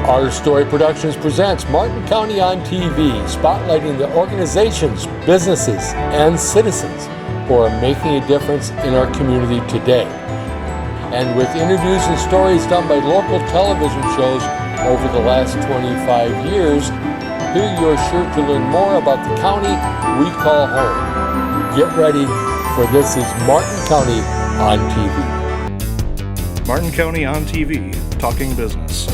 Our Story Productions presents Martin County on TV, spotlighting the organizations, businesses, and citizens who are making a difference in our community today. And with interviews and stories done by local television shows over the last 25 years, here you're sure to learn more about the county we call home. Get ready, for this is Martin County on TV. Martin County on TV, talking business.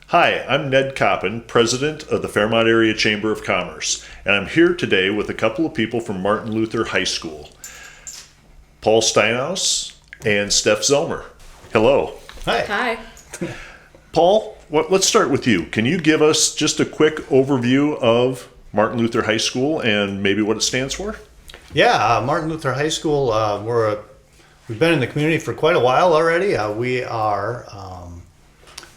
Hi, I'm Ned Koppen, president of the Fairmont Area Chamber of Commerce, and I'm here today with a couple of people from Martin Luther High School, Paul Steinhaus and Steph Zelmer. Hello. Hi. Paul, let's start with you. Can you give us just a quick overview of Martin Luther High School and maybe what it stands for? Yeah, Martin Luther High School, we've been in the community for quite a while already. We are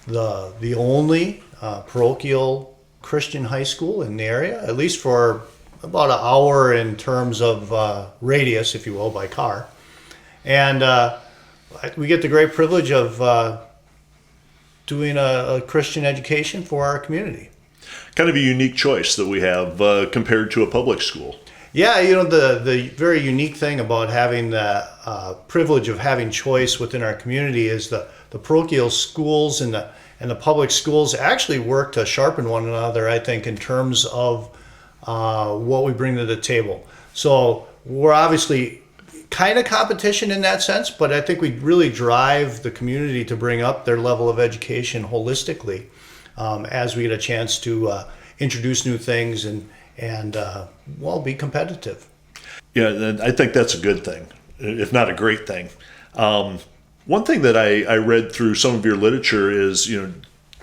the only parochial Christian high school in the area, at least for about an hour in terms of radius, if you will, by car. And we get the great privilege of doing a Christian education for our community. Kind of a unique choice that we have compared to a public school. Yeah, the very unique thing about having the privilege of having choice within our community is the parochial schools and the public schools actually work to sharpen one another, I think, in terms of what we bring to the table. So we're obviously kind of competition in that sense, but I think we really drive the community to bring up their level of education holistically as we get a chance to introduce new things and be competitive. Yeah, I think that's a good thing, if not a great thing. One thing that I read through some of your literature is,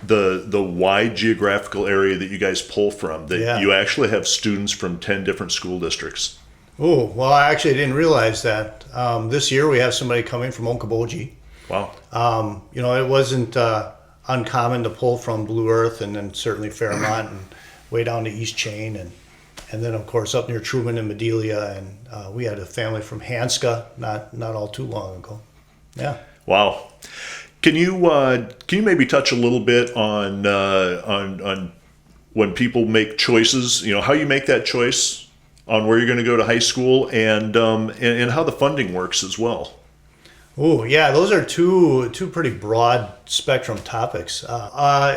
the wide geographical area that you guys pull from, that you actually have students from 10 different school districts. Oh, well, I actually didn't realize that. This year we have somebody coming from Okoboji. Wow. It wasn't uncommon to pull from Blue Earth and then certainly Fairmont and way down to East Chain and then of course up near Truman and Medelia, and we had a family from Hanska not all too long ago. Yeah. Wow. Can you maybe touch a little bit on when people make choices? How you make that choice on where you're going to go to high school, and how the funding works as well. Oh yeah, those are two pretty broad spectrum topics.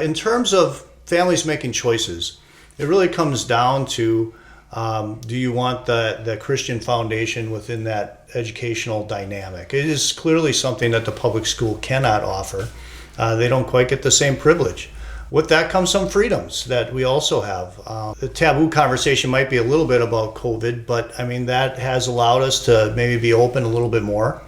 In terms of families making choices, it really comes down to do you want the Christian foundation within that educational dynamic? It is clearly something that the public school cannot offer. They don't quite get the same privilege. With that comes some freedoms that we also have. The taboo conversation might be a little bit about COVID, but I mean that has allowed us to maybe be open a little bit more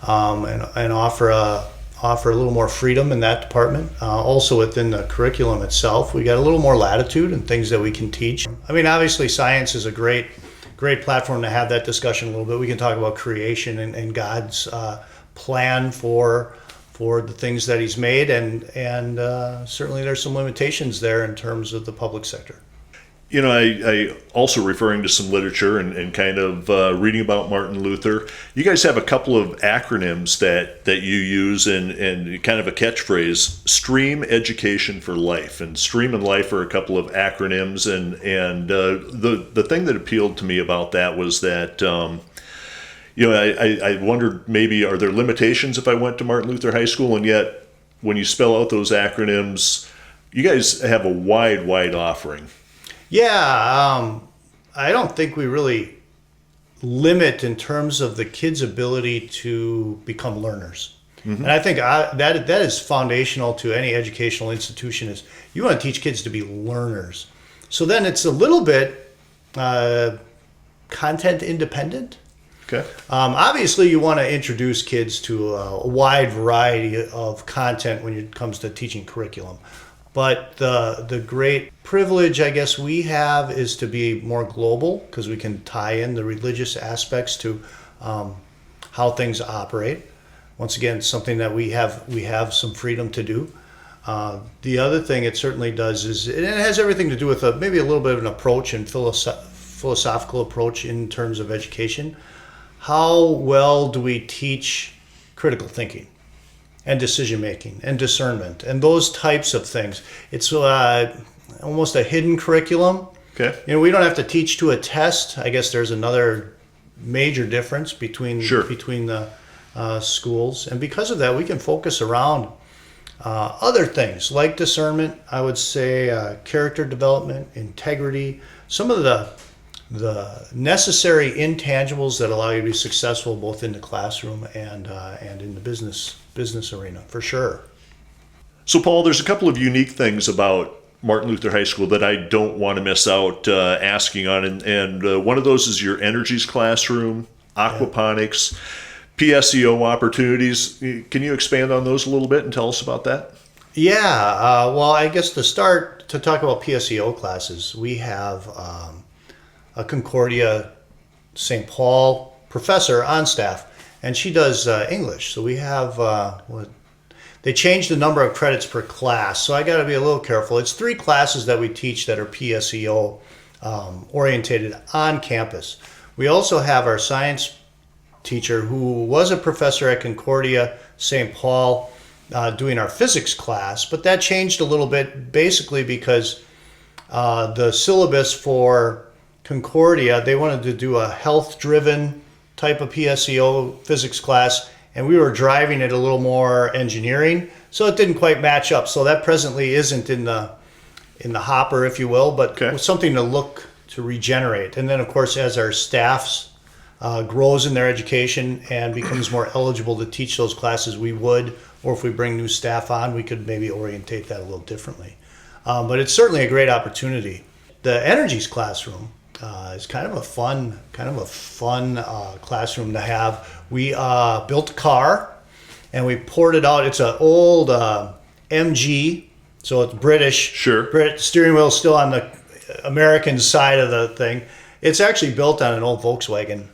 and offer a little more freedom in that department. Also within the curriculum itself, we got a little more latitude and things that we can teach. I mean, obviously science is a great platform to have that discussion a little bit. We can talk about creation and God's plan for the things that he's made, and certainly there's some limitations there in terms of the public sector. I also referring to some literature and kind of reading about Martin Luther. You guys have a couple of acronyms that you use and kind of a catchphrase: STREAM, Education for Life. And STREAM and Life are a couple of acronyms. And the thing that appealed to me about that was that, I wondered maybe are there limitations if I went to Martin Luther High School? And yet when you spell out those acronyms, you guys have a wide offering. Yeah, I don't think we really limit in terms of the kids' ability to become learners. Mm-hmm. And I think that is foundational to any educational institution is you want to teach kids to be learners. So then it's a little bit content independent. Okay. Obviously, you want to introduce kids to a wide variety of content when it comes to teaching curriculum. But the great privilege, I guess, we have is to be more global because we can tie in the religious aspects to how things operate. Once again, it's something that we have some freedom to do. The other thing it certainly does is it has everything to do with maybe a little bit of an approach and philosophical approach in terms of education. How well do we teach critical thinking? and decision making and discernment and those types of things. It's almost a hidden curriculum. Okay. We don't have to teach to a test. I guess there's another major difference between the schools, and because of that, we can focus around other things like discernment. I would say character development, integrity, some of the necessary intangibles that allow you to be successful both in the classroom and in the business arena, for sure. So, Paul, there's a couple of unique things about Martin Luther High School that I don't want to miss out asking on, and one of those is your energies classroom, aquaponics, PSEO opportunities. Can you expand on those a little bit and tell us about that? Yeah, well, I guess to talk about PSEO classes, we have a Concordia St. Paul professor on staff, and she does English. So we have, they changed the number of credits per class, so I got to be a little careful. It's 3 classes that we teach that are PSEO orientated on campus. We also have our science teacher who was a professor at Concordia St. Paul doing our physics class, but that changed a little bit basically because the syllabus for Concordia, they wanted to do a health-driven type of PSEO physics class, and we were driving it a little more engineering, so it didn't quite match up. So that presently isn't in the hopper, if you will, but something to look to regenerate. And then, of course, as our staffs grows in their education and becomes more eligible to teach those classes, we would, or if we bring new staff on, we could maybe orientate that a little differently. But it's certainly a great opportunity. The energies classroom is kind of a fun classroom to have. We built a car and we poured it out. It's an old MG, so it's British. Sure. Steering wheel still on the American side of the thing. It's actually built on an old Volkswagen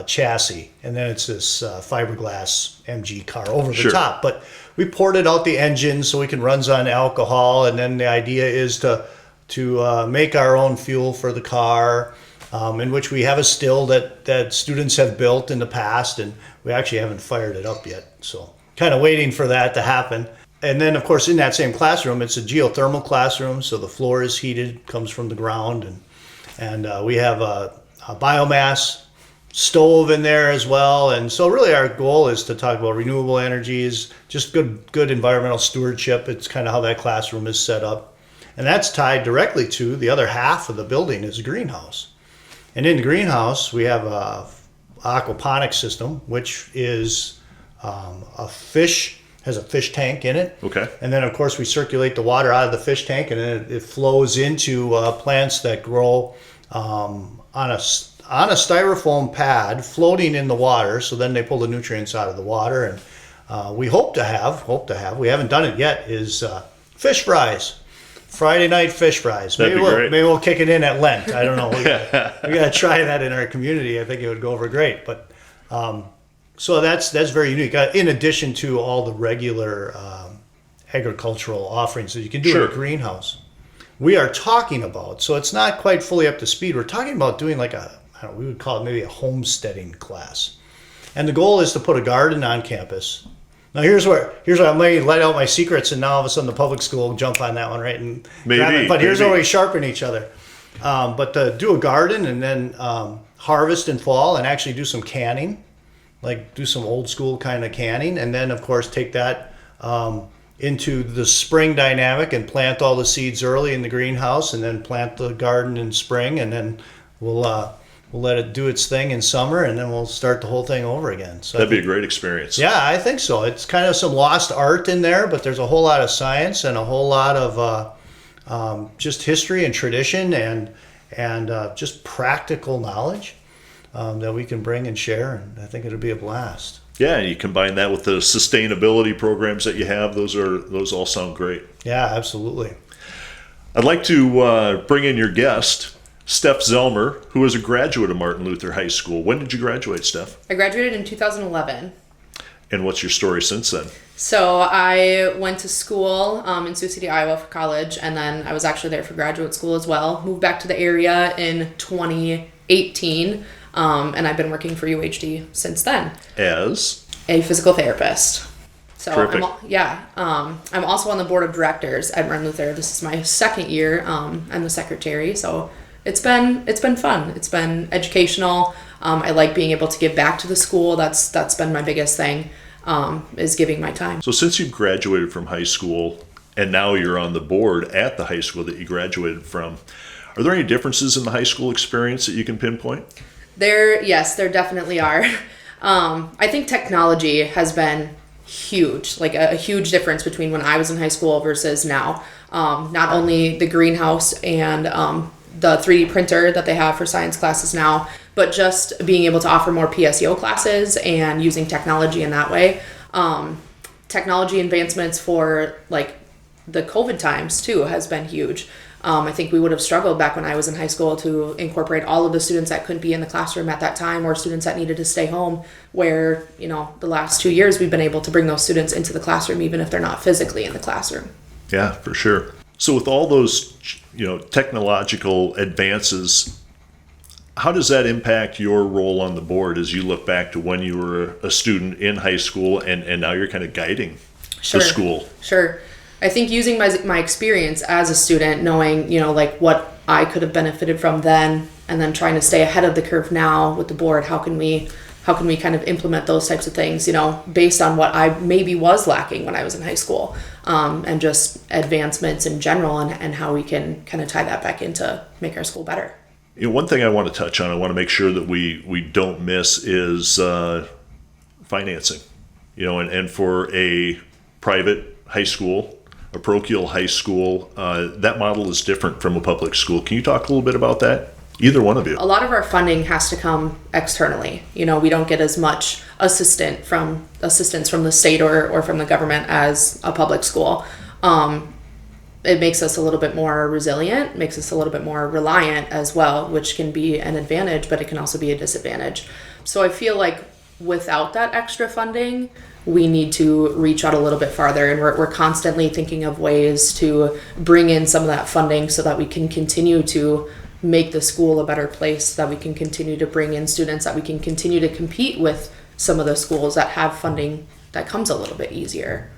chassis, and then it's this fiberglass MG car over the top. But we poured it out the engine so we can run on alcohol, and then the idea is to make our own fuel for the car, in which we have a still that students have built in the past, and we actually haven't fired it up yet. So kind of waiting for that to happen. And then, of course, in that same classroom, it's a geothermal classroom, so the floor is heated, comes from the ground, and we have a biomass stove in there as well. And so really our goal is to talk about renewable energies, just good environmental stewardship. It's kind of how that classroom is set up. And that's tied directly to the other half of the building is a greenhouse. And in the greenhouse, we have a aquaponics system, which is has a fish tank in it. Okay. And then, of course, we circulate the water out of the fish tank, and then it flows into plants that grow on a styrofoam pad floating in the water. So then they pull the nutrients out of the water. And we hope to have, we haven't done it yet, is fish fries. Friday night fish fries. That'd be great. Maybe we'll kick it in at Lent. I don't know. We got to try that in our community. I think it would go over great. But so that's very unique. In addition to all the regular agricultural offerings that you can do in a greenhouse, we are talking about. So it's not quite fully up to speed. We're talking about doing like we would call it maybe a homesteading class, and the goal is to put a garden on campus. Now here's where I may let out my secrets, and now all of a sudden the public school will jump on that one, right? And but here's where we sharpen each other. But to do a garden and then harvest in fall and actually do some canning, like do some old school kind of canning, and then of course take that into the spring dynamic and plant all the seeds early in the greenhouse, and then plant the garden in spring, and then we'll let it do its thing in summer, and then we'll start the whole thing over again. So that'd be a great experience. Yeah, I think so. It's kind of some lost art in there, but there's a whole lot of science and a whole lot of just history and tradition and just practical knowledge that we can bring and share, and I think it'll be a blast. Yeah, and you combine that with the sustainability programs that you have. Those all sound great. Yeah, absolutely. I'd like to bring in your guest, Steph Zelmer, who is a graduate of Martin Luther High School. When did you graduate, Steph? I graduated in 2011. And what's your story since then? So I went to school in Sioux City, Iowa for college, and then I was actually there for graduate school as well. Moved back to the area in 2018, and I've been working for UHD since then. As? A physical therapist. So Terrific. I'm also on the board of directors at Martin Luther. This is my second year. I'm the secretary, so it's been fun. It's been educational. I like being able to give back to the school. That's been my biggest thing, is giving my time. So since you've graduated from high school and now you're on the board at the high school that you graduated from, are there any differences in the high school experience that you can pinpoint? There definitely are. I think technology has been huge, like a huge difference between when I was in high school versus now. Not only the greenhouse and the 3D printer that they have for science classes now, but just being able to offer more PSEO classes and using technology in that way. Technology advancements for like the COVID times too has been huge. I think we would have struggled back when I was in high school to incorporate all of the students that couldn't be in the classroom at that time, or students that needed to stay home, where, the last 2 years we've been able to bring those students into the classroom even if they're not physically in the classroom. Yeah, for sure. So with all those, technological advances, how does that impact your role on the board as you look back to when you were a student in high school and now you're kind of guiding the school? Sure. I think using my experience as a student, knowing, like what I could have benefited from then, and then trying to stay ahead of the curve now with the board, how can we kind of implement those types of things, based on what I maybe was lacking when I was in high school, and just advancements in general, and how we can kind of tie that back into make our school better. One thing I want to touch on, I want to make sure that we don't miss is financing, and for a private high school, a parochial high school, that model is different from a public school. Can you talk a little bit about that? Either one of you. A lot of our funding has to come externally. We don't get as much assistance from the state or from the government as a public school. It makes us a little bit more resilient, makes us a little bit more reliant as well, which can be an advantage, but it can also be a disadvantage. So I feel like without that extra funding, we need to reach out a little bit farther, and we're constantly thinking of ways to bring in some of that funding so that we can continue to make the school a better place, that we can continue to bring in students, that we can continue to compete with some of the schools that have funding that comes a little bit easier.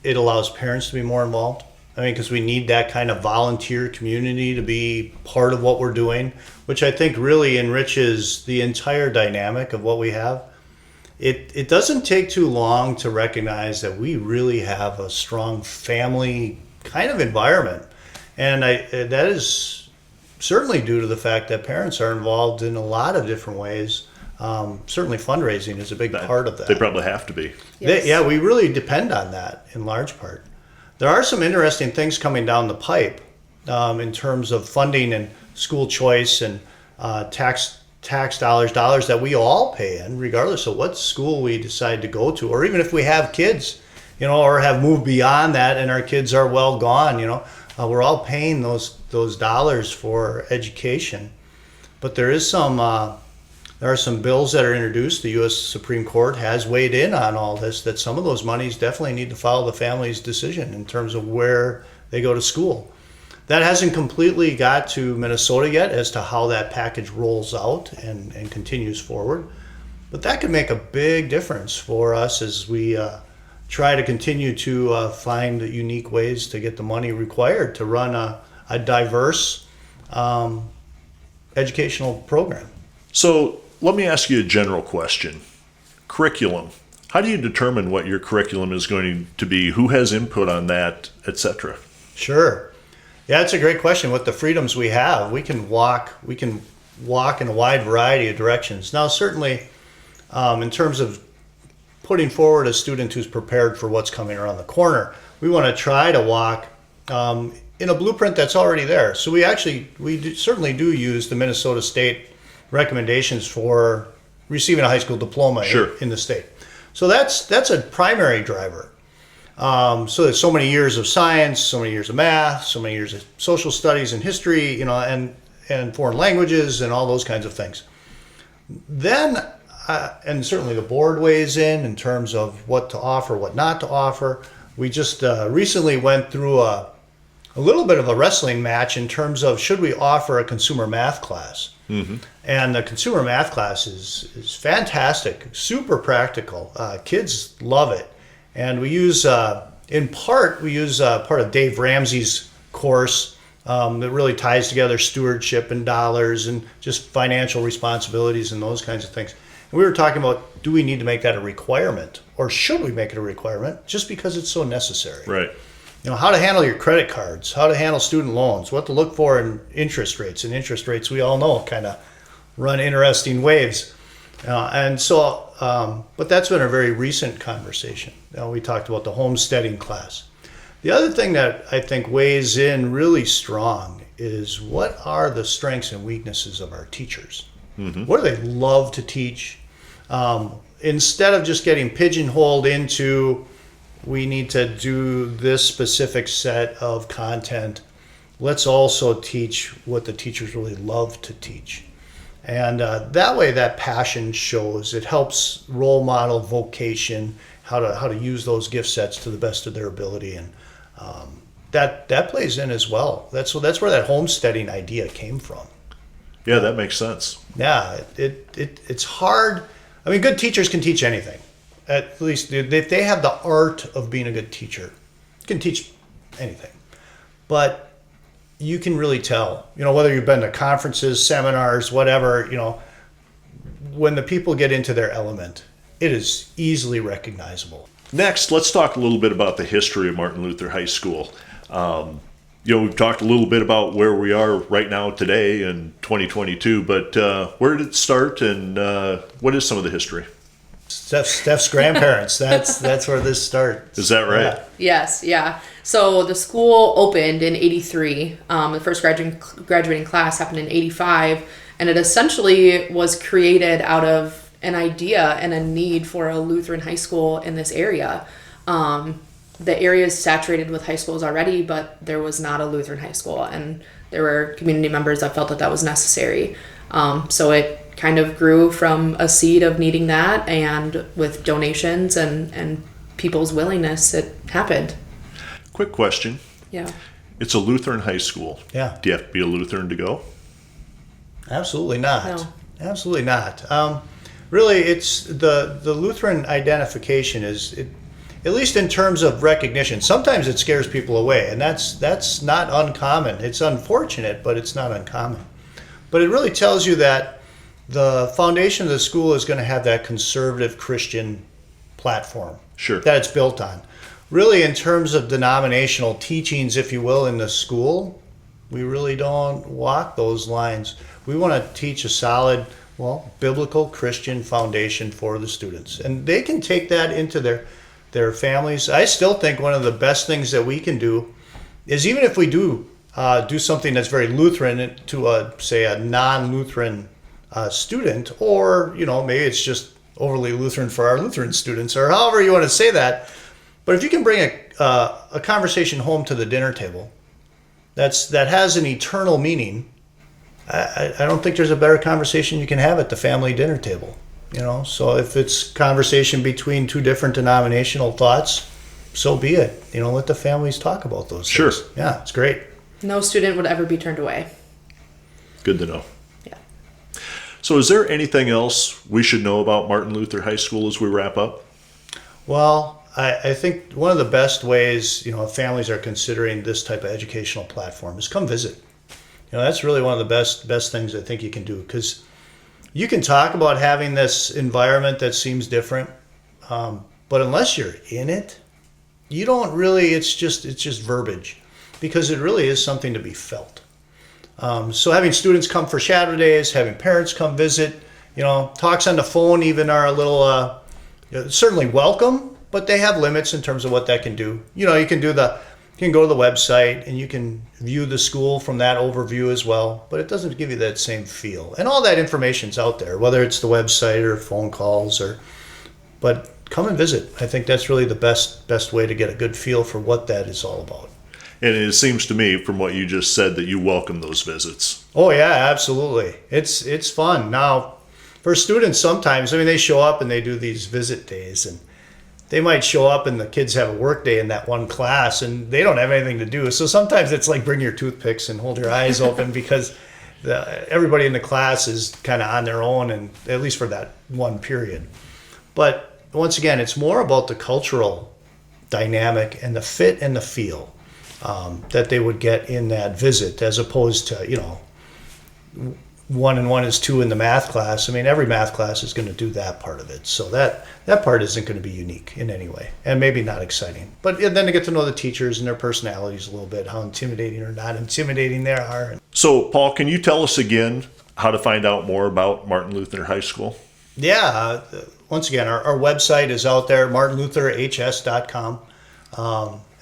It allows parents to be more involved. Because we need that kind of volunteer community to be part of what we're doing, which I think really enriches the entire dynamic of what we have. It doesn't take too long to recognize that we really have a strong family kind of environment. And that is certainly due to the fact that parents are involved in a lot of different ways. Certainly fundraising is a big part of that. They probably have to be. Yes. We really depend on that in large part. There are some interesting things coming down the pipe in terms of funding and school choice and tax dollars that we all pay in, regardless of what school we decide to go to, or even if we have kids, or have moved beyond that and our kids are well gone, we're all paying those dollars for education. But there are some bills that are introduced. The U.S. Supreme Court has weighed in on all this, that some of those monies definitely need to follow the family's decision in terms of where they go to school. That hasn't completely got to Minnesota yet as to how that package rolls out and continues forward. But that could make a big difference for us as we try to continue to find unique ways to get the money required to run a diverse educational program. So let me ask you a general question. Curriculum. How do you determine what your curriculum is going to be? Who has input on that, etc.? Sure. Yeah, it's a great question. With the freedoms we have, we can walk in a wide variety of directions. Now, certainly, in terms of putting forward a student who's prepared for what's coming around the corner, we want to try to walk in a blueprint that's already there. So we certainly do use the Minnesota State recommendations for receiving a high school diploma in the state. So that's a primary driver. So there's so many years of science, so many years of math, so many years of social studies and history, and foreign languages and all those kinds of things. Then, and certainly the board weighs in terms of what to offer, what not to offer. We just recently went through a little bit of a wrestling match in terms of should we offer a consumer math class. Mm-hmm. And the consumer math class is fantastic, super practical. Kids love it. And we use, in part, part of Dave Ramsey's course that really ties together stewardship and dollars and just financial responsibilities and those kinds of things. And we were talking about, do we need to make that a requirement, or should we make it a requirement just because it's so necessary? Right. You know, how to handle your credit cards, how to handle student loans, what to look for in interest rates. And interest rates, we all know, kind of run interesting waves. And so, but that's been a very recent conversation. We talked about the homesteading class. The other thing that I think weighs in really strong is, what are the strengths and weaknesses of our teachers? Mm-hmm. What do they love to teach? Instead of just getting pigeonholed into, we need to do this specific set of content, let's also teach what the teachers really love to teach. And that way, that passion shows. It helps role model vocation, how to use those gift sets to the best of their ability, and that plays in as well. That's where that homesteading idea came from. Yeah, that makes sense. Yeah, it's hard. I mean, good teachers can teach anything. At least if they have the art of being a good teacher, can teach anything. But you can really tell, whether you've been to conferences, seminars, whatever, when the people get into their element, it is easily recognizable. Next, let's talk a little bit about the history of Martin Luther High School. We've talked a little bit about where we are right now today in 2022, but where did it start, and what is some of the history? Steph's grandparents. That's where this starts. Is that right? Yeah. Yes, yeah. So the school opened in '83. The first graduating class happened in '85, and it essentially was created out of an idea and a need for a Lutheran high school in this area. The area is saturated with high schools already, but there was not a Lutheran high school, and there were community members that felt that was necessary. So it kind of grew from a seed of needing that, and with donations and people's willingness, it happened. Quick question. Yeah. It's a Lutheran high school. Yeah. Do you have to be a Lutheran to go? Absolutely not. No. Absolutely not. Really, it's the Lutheran identification is, at least in terms of recognition, sometimes it scares people away, and that's not uncommon. It's unfortunate, but it's not uncommon. But it really tells you that the foundation of the school is going to have that conservative Christian platform. Sure. That it's built on. Really, in terms of denominational teachings, if you will, in the school, we really don't walk those lines. We want to teach a solid, biblical Christian foundation for the students. And they can take that into their families. I still think one of the best things that we can do is, even if we do something that's very Lutheran to say a non-Lutheran student, or maybe it's just overly Lutheran for our Lutheran students, or however you want to say that. But if you can bring a conversation home to the dinner table that has an eternal meaning, I don't think there's a better conversation you can have at the family dinner table. So if it's conversation between two different denominational thoughts, so be it. Let the families talk about those Sure. things. Yeah, it's great. No student would ever be turned away. Good to know. Yeah. So is there anything else we should know about Martin Luther High School as we wrap up? Well, I think one of the best ways, if families are considering this type of educational platform, is come visit. That's really one of the best things I think you can do, because you can talk about having this environment that seems different, but unless you're in it, you don't really. It's just verbiage, because it really is something to be felt. So having students come for shadow days, having parents come visit, talks on the phone even are a little certainly welcome, but they have limits in terms of what that can do. You can go to the website and you can view the school from that overview as well, but it doesn't give you that same feel. And all that information's out there, whether it's the website or phone calls, but come and visit. I think that's really the best way to get a good feel for what that is all about. And it seems to me, from what you just said, that you welcome those visits. Oh yeah, absolutely. It's fun. Now, for students, sometimes, they show up and they do these visit days, and they might show up and the kids have a work day in that one class and they don't have anything to do. So sometimes it's like, bring your toothpicks and hold your eyes open, because everybody in the class is kind of on their own, and at least for that one period. But once again, it's more about the cultural dynamic and the fit and the feel that they would get in that visit, as opposed to, 1 and 1 is 2 in the math class. I mean, every math class is going to do that part of it. So that part isn't going to be unique in any way, and maybe not exciting. But then to get to know the teachers and their personalities a little bit, how intimidating or not intimidating they are. So, Paul, can you tell us again how to find out more about Martin Luther High School? Yeah. Once again, our website is out there, martinlutherhs.com.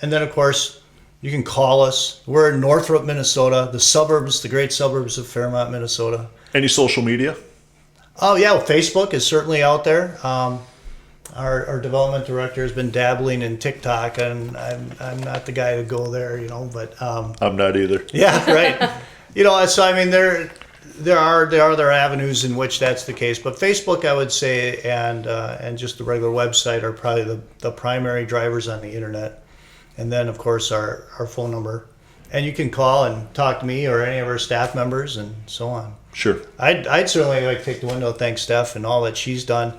And then, of course, you can call us. We're in Northrop, Minnesota, the great suburbs of Fairmont, Minnesota. Any social media? Oh, yeah. Well, Facebook is certainly out there. Our development director has been dabbling in TikTok, and I'm not the guy to go there, but... I'm not either. Yeah, right. So, I mean, there are other avenues in which that's the case, but Facebook, I would say, and just the regular website are probably the primary drivers on the internet. And then, of course, our phone number. And you can call and talk to me or any of our staff members and so on. Sure. I'd certainly like to take the window, thank Steph and all that she's done.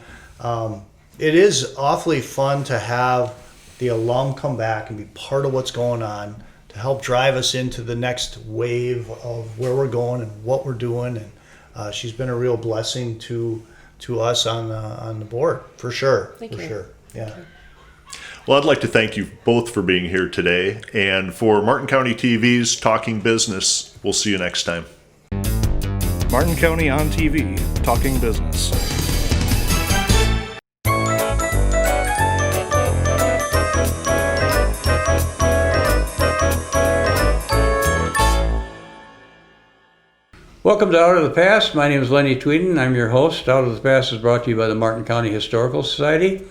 It is awfully fun to have the alum come back and be part of what's going on, to help drive us into the next wave of where we're going and what we're doing. And she's been a real blessing to us on the board, for sure. Thank you. Sure. Yeah. Well, I'd like to thank you both for being here today. And for Martin County TV's Talking Business, we'll see you next time. Martin County on TV, Talking Business. Welcome to Out of the Past. My name is Lenny Tvedten. I'm your host. Out of the Past is brought to you by the Martin County Historical Society.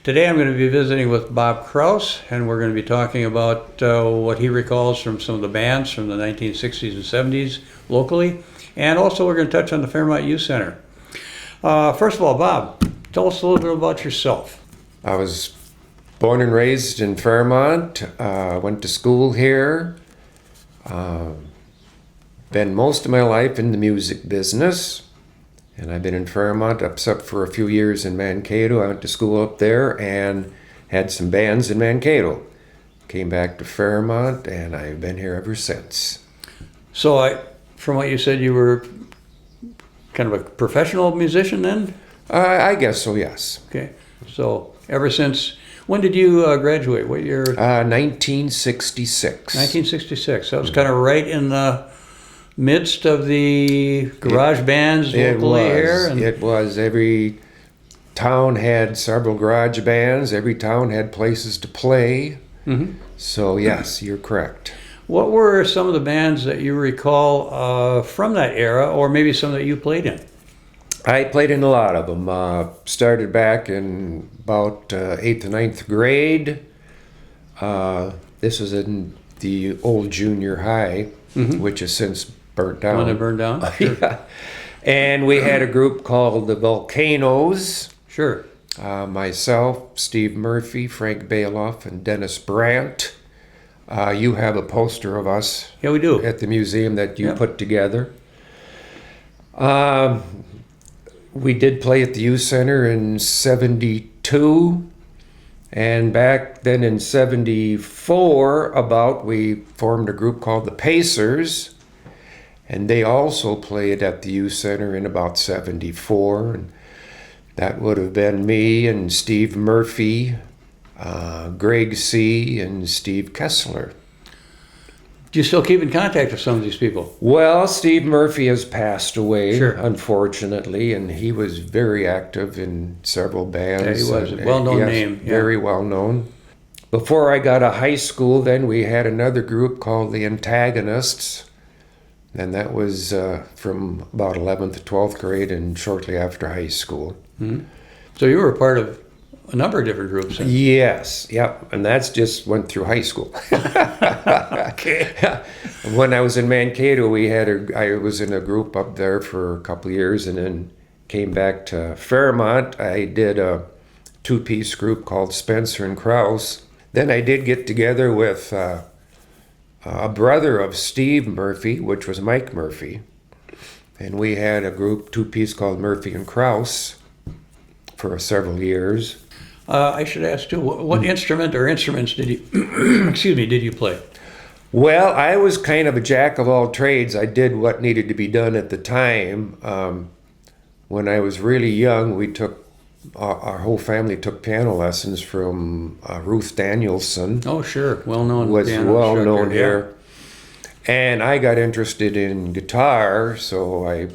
Today I'm going to be visiting with Bob Krause, and we're going to be talking about what he recalls from some of the bands from the 1960s and 70s locally, and also we're going to touch on the Fairmont Youth Center. First of all, Bob, tell us a little bit about yourself. I was born and raised in Fairmont, went to school here, been most of my life in the music business. And I've been in Fairmont, except for a few years in Mankato. I went to school up there and had some bands in Mankato. Came back to Fairmont, and I've been here ever since. So from what you said, you were kind of a professional musician then? I guess so, yes. Okay. So ever since, when did you graduate? What year? 1966. 1966. That was kind of right in the midst of the garage bands locally here? It was. Every town had several garage bands. Every town had places to play. Mm-hmm. So, yes, you're correct. What were some of the bands that you recall from that era, or maybe some that you played in? I played in a lot of them. Started back in about 8th and 9th grade. This was in the old junior high, which has since burnt down. When it burned down? Sure. Yeah. And we had a group called the Volcanoes. Sure. Myself, Steve Murphy, Frank Bailoff, and Dennis Brandt. You have a poster of us. Yeah, we do. At the museum that you put together. We did play at the Youth Center in 72. And back then in 74, we formed a group called the Pacers. And they also played at the Youth Center in about 74. And that would have been me and Steve Murphy, Greg C., and Steve Kessler. Do you still keep in contact with some of these people? Well, Steve Murphy has passed away, Sure. Unfortunately, and he was very active in several bands. Yeah, he was a well-known name. Yeah. Very well known. Before I got to high school, then we had another group called the Antagonists, and that was from about 11th to 12th grade and shortly after high school. Mm-hmm. So you were a part of a number of different groups. Then. Yes, yep, and that's just went through high school. Okay. When I was in Mankato, I was in a group up there for a couple of years, and then came back to Fairmont. I did a two-piece group called Spencer and Krause. Then I did get together with a brother of Steve Murphy, which was Mike Murphy, and we had a group two-piece called Murphy and Krause for several years. I should ask too, what instrument or instruments did you, excuse me, did you play? Well, I was kind of a jack of all trades. I did what needed to be done at the time. When I was really young, we took our whole family took piano lessons from Ruth Danielson. Oh, sure, well-known Was piano well known instructor, here. And I got interested in guitar, so I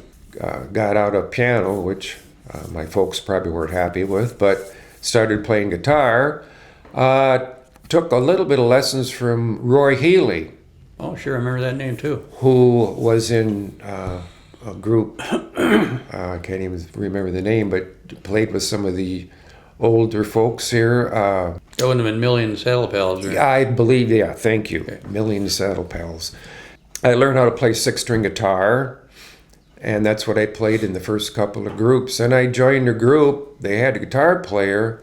got out a piano, which my folks probably weren't happy with, but started playing guitar. Took a little bit of lessons from Roy Healy, Oh, sure, I remember that name too. who was in a group, I can't even remember the name, but played with some of the older folks here. That wouldn't have been Million Saddle Pals, right? I believe, yeah, thank you. Okay. Million Saddle Pals. I learned how to play six-string guitar, and that's what I played in the first couple of groups. And I joined a group. They had a guitar player,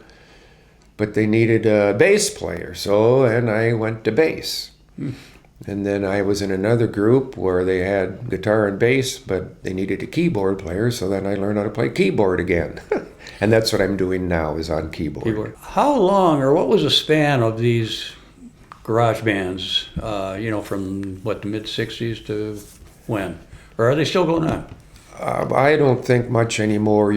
but they needed a bass player, and I went to bass. And then I was in another group where they had guitar and bass, but they needed a keyboard player, so then I learned how to play keyboard again. And that's what I'm doing now, is on keyboard. How long, or what was the span of these garage bands, from what, the mid-'60s to when? Or are they still going on? I don't think much anymore.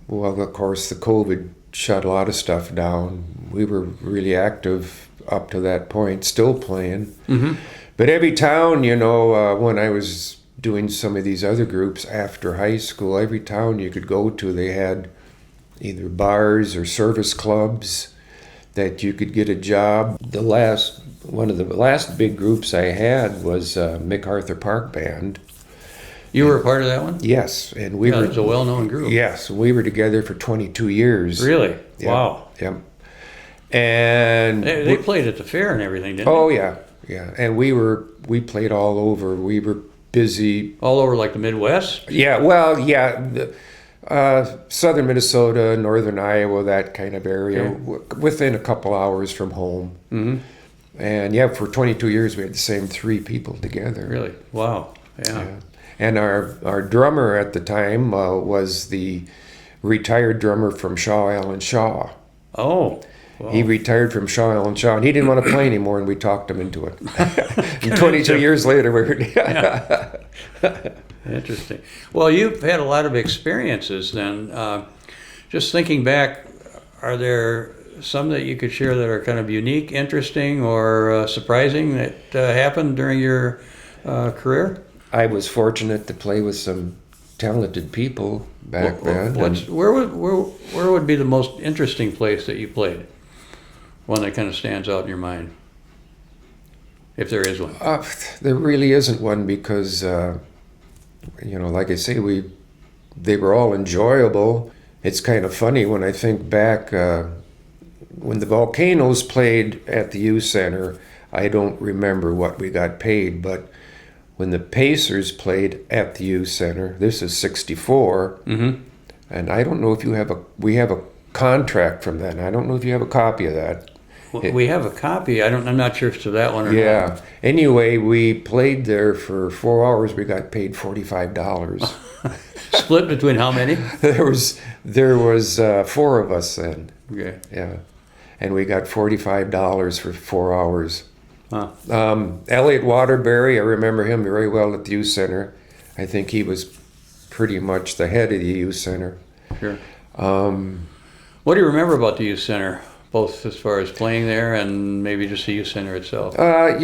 Well, of course, the COVID shut a lot of stuff down. We were really active up to that point, still playing. Mm-hmm. But every town, when I was doing some of these other groups after high school, every town you could go to, they had either bars or service clubs that you could get a job. One of the last big groups I had was Macarthur Park Band. You were a part of that one? Yes, and It was a well-known group. Yes, we were together for 22 years. Really? Yep, Wow. Yep. And They played at the fair and everything, didn't oh they? yeah. And we played all over. We were busy. All over like the Midwest? Yeah, well, yeah. Southern Minnesota, northern Iowa, that kind of area, within a couple hours from home. Mm-hmm. And for 22 years we had the same three people together. Really? Wow. Yeah. And our drummer at the time was the retired drummer from Shaw Allen Shaw. Oh. Wow. He retired from Shaw Allen Shaw, and he didn't want to play anymore, and we talked him into it. And 22 years later, we were... Interesting. Well, you've had a lot of experiences then. Just thinking back, are there some that you could share that are kind of unique, interesting, or surprising that happened during your career? I was fortunate to play with some talented people back then. Where would be the most interesting place that you played? One that kind of stands out in your mind, if there is one. There really isn't one because, like I say, they were all enjoyable. It's kind of funny when I think back, when the Volcanoes played at the youth center, I don't remember what we got paid, but when the Pacers played at the youth center, this is 64, Mm-hmm. and I don't know if we have a contract from that. I don't know if you have a copy of that. We have a copy. I'm not sure if it's to that one or not. Yeah. Anyway, we played there for 4 hours. We got paid $45. Split between how many? There was 4 of us then. Okay. Yeah, and we got $45 for 4 hours. Huh. Elliot Waterbury, I remember him very well at the youth center. I think he was pretty much the head of the youth center. Sure. What do you remember about the youth center, both as far as playing there and maybe just the youth center itself? I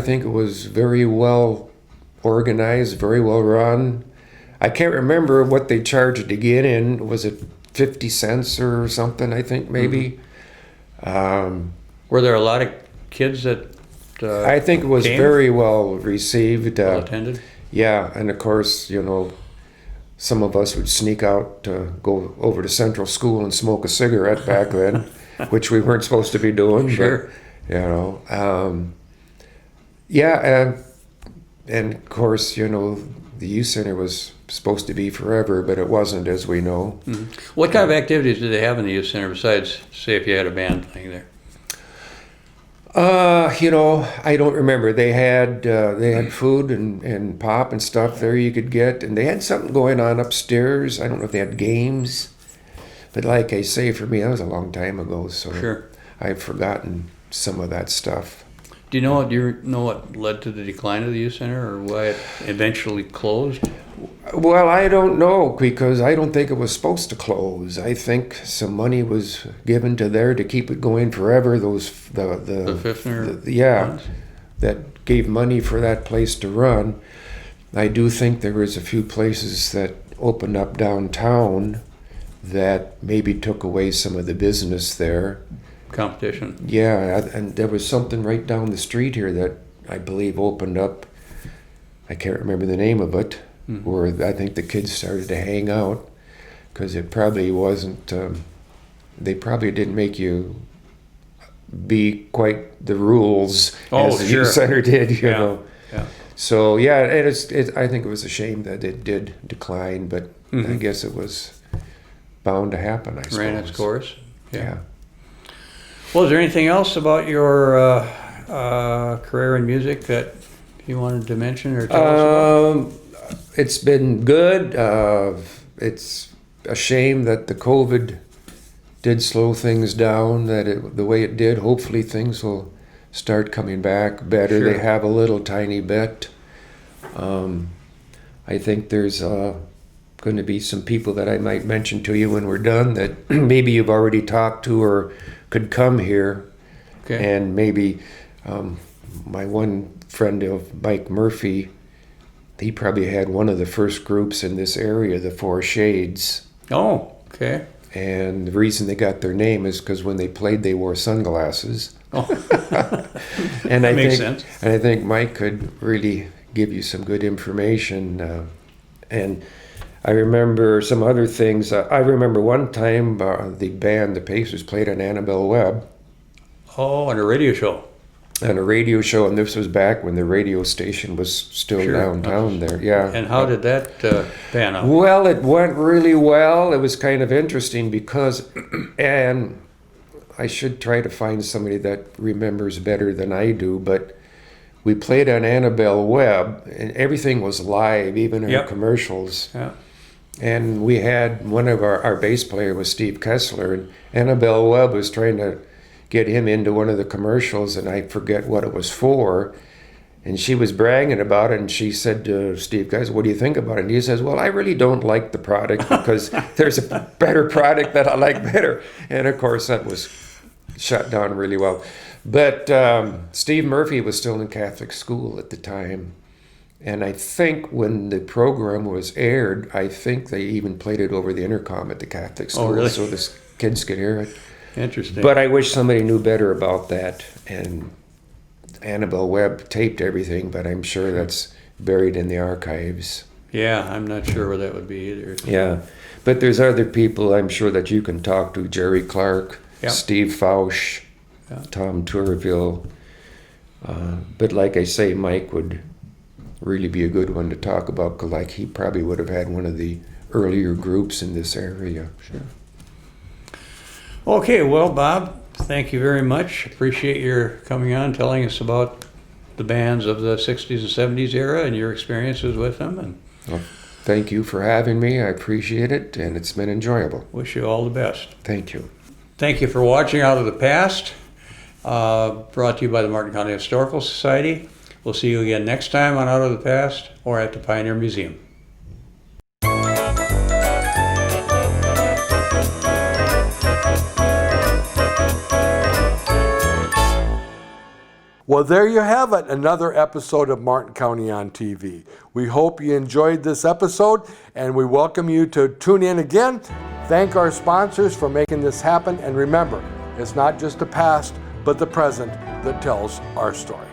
think it was very well organized, very well run. I can't remember what they charged to get in. Was it 50 cents or something, I think, maybe? Mm-hmm. Were there a lot of kids that I think it was came? very well received. Well attended? Yeah, and of course, some of us would sneak out to go over to Central School and smoke a cigarette back then, which we weren't supposed to be doing. Sure. But, and of course, the youth center was supposed to be forever, but it wasn't, as we know. Mm-hmm. What kind of activities did they have in the youth center besides, say, if you had a band playing there? I don't remember. They had food and pop and stuff there you could get, and they had something going on upstairs. I don't know if they had games, But like I say, for me, that was a long time ago, so Sure. I've forgotten some of that stuff. Do you know what led to the decline of the youth center, or why it eventually closed? Well, I don't know, because I don't think it was supposed to close. I think some money was given to there to keep it going forever. The Fiftner yeah, funds? that gave money for that place to run. I do think there was a few places that opened up downtown that maybe took away some of the business there. Competition. Yeah, and there was something right down the street here that I believe opened up. I can't remember the name of it, where I think the kids started to hang out, because it probably wasn't, they probably didn't make you be quite the rules as the sure. youth center did, you Yeah. know. Yeah. So yeah, I think it was a shame that it did decline, but I guess it was bound to happen, I suppose. Ran its course. Yeah. Well, is there anything else about your career in music that you wanted to mention or tell us about? It's been good. It's a shame that the COVID did slow things down, the way it did. Hopefully things will start coming back better. Sure. They have a little tiny bit. I think there's going to be some people that I might mention to you when we're done that maybe you've already talked to or could come here. Okay. And maybe my one friend of Mike Murphy, he probably had one of the first groups in this area, the Four Shades. Oh, okay. And the reason they got their name is because when they played, they wore sunglasses. Oh. And That makes sense. And I think Mike could really give you some good information. And I remember some other things. I remember one time the band, the Pacers, played on Annabelle Webb. Oh, on a radio show. On a radio show, and this was back when the radio station was still Sure. downtown there. Yeah. And how did that pan out? Well, it went really well. It was kind of interesting because, and I should try to find somebody that remembers better than I do, but we played on Annabelle Webb, and everything was live, even our Yep. commercials. Yeah. And we had one of our bass player was Steve Kessler, and Annabelle Webb was trying to get him into one of the commercials, and I forget what it was for. And she was bragging about it, and she said to Steve, guys, what do you think about it? And he says, well, I really don't like the product because there's a better product that I like better. And of course, that was shut down really well. But Steve Murphy was still in Catholic school at the time. And I think when the program was aired, I think they even played it over the intercom at the Catholic school. Oh, really? So the kids could hear it. Interesting. But I wish somebody knew better about that. And Annabelle Webb taped everything, but I'm sure that's buried in the archives. Yeah, I'm not sure where that would be either. Yeah. But there's other people I'm sure that you can talk to. Jerry Clark, Yeah. Steve Fausch, Yeah. Tom Tourville. But like I say, Mike would really be a good one to talk about, because like he probably would have had one of the earlier groups in this area. Sure. Okay, well, Bob, thank you very much. Appreciate your coming on, telling us about the bands of the 60s and 70s era and your experiences with them. And Well, thank you for having me. I appreciate it, and it's been enjoyable. wish you all the best. Thank you. Thank you for watching Out of the Past, brought to you by the Martin County Historical Society. We'll see you again next time on Out of the Past or at the Pioneer Museum. Well, there you have it, another episode of Martin County on TV. We hope you enjoyed this episode, and we welcome you to tune in again. Thank our sponsors for making this happen, and remember, it's not just the past, but the present that tells our story.